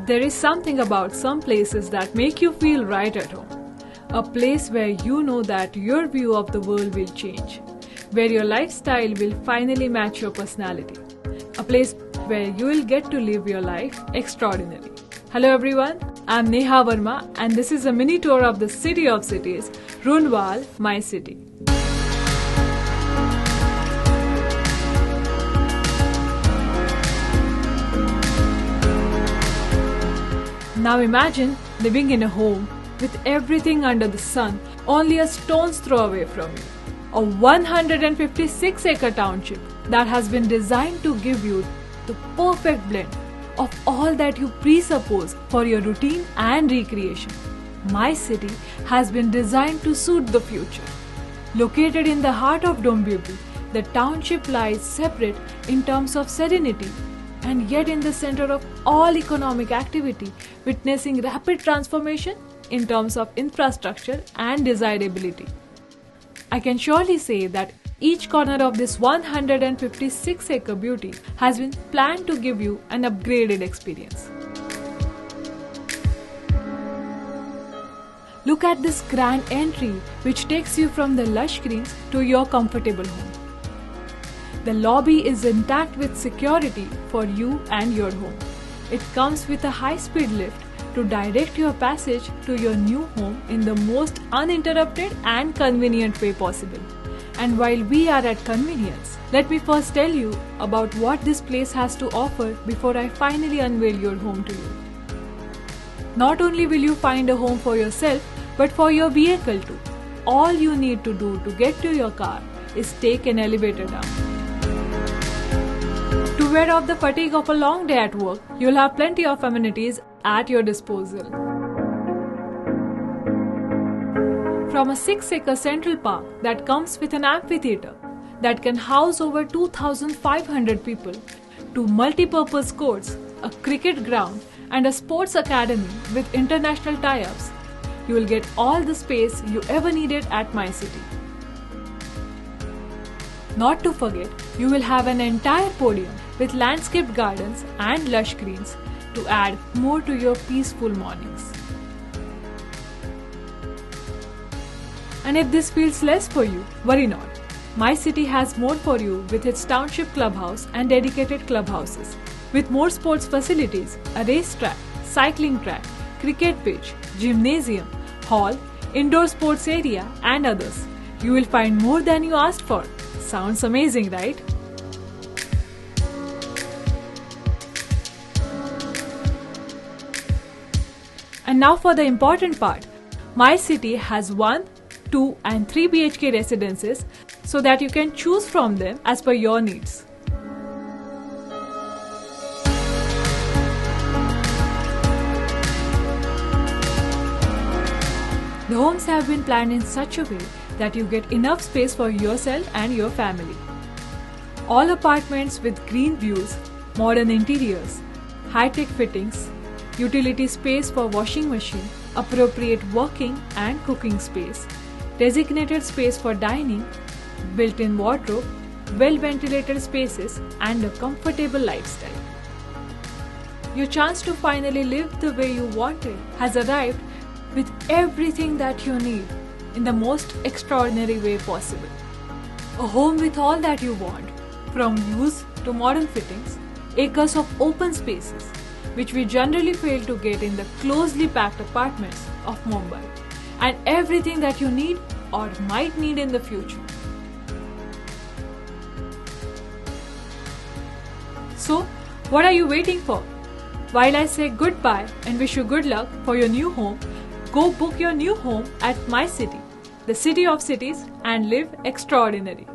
There is something about some places that make you feel right at home. A place where you know that your view of the world will change. Where your lifestyle will finally match your personality. A place where you will get to live your life extraordinary. Hello everyone, I'm Neha Verma and this is a mini tour of the City of Cities, Runwal, my city. Now imagine living in a home with everything under the sun only a stone's throw away from you. A 156-acre township that has been designed to give you the perfect blend of all that you presuppose for your routine and recreation. My city has been designed to suit the future. Located in the heart of Dombivli, the township lies separate in terms of serenity and yet in the center of all economic activity, witnessing rapid transformation in terms of infrastructure and desirability. I can surely say that each corner of this 156-acre beauty has been planned to give you an upgraded experience. Look at this grand entry which takes you from the lush greens to your comfortable home. The lobby is intact with security for you and your home. It comes with a high-speed lift to direct your passage to your new home in the most uninterrupted and convenient way possible. And while we are at convenience, let me first tell you about what this place has to offer before I finally unveil your home to you. Not only will you find a home for yourself, but for your vehicle too. All you need to do to get to your car is take an elevator down. To wear off the fatigue of a long day at work, you'll have plenty of amenities at your disposal. From a 6-acre central park that comes with an amphitheater that can house over 2,500 people, to multi-purpose courts, a cricket ground and a sports academy with international tie-ups, you will get all the space you ever needed at my city. Not to forget, you will have an entire podium with landscaped gardens and lush greens to add more to your peaceful mornings. And if this feels less for you, worry not. My city has more for you with its township clubhouse and dedicated clubhouses. With more sports facilities, a racetrack, cycling track, cricket pitch, gymnasium, hall, indoor sports area and others. You will find more than you asked for. Sounds amazing, right? And now for the important part. My city has 1, 2 and 3 BHK residences so that you can choose from them as per your needs. The homes have been planned in such a way that you get enough space for yourself and your family. All apartments with green views, modern interiors, high-tech fittings, utility space for washing machine, appropriate working and cooking space, designated space for dining, built-in wardrobe, well-ventilated spaces and a comfortable lifestyle. Your chance to finally live the way you wanted has arrived with everything that you need in the most extraordinary way possible. A home with all that you want, from views to modern fittings, acres of open spaces, which we generally fail to get in the closely packed apartments of Mumbai, and everything that you need or might need in the future. So, what are you waiting for? While I say goodbye and wish you good luck for your new home, go book your new home at my city, the City of Cities, and live extraordinary.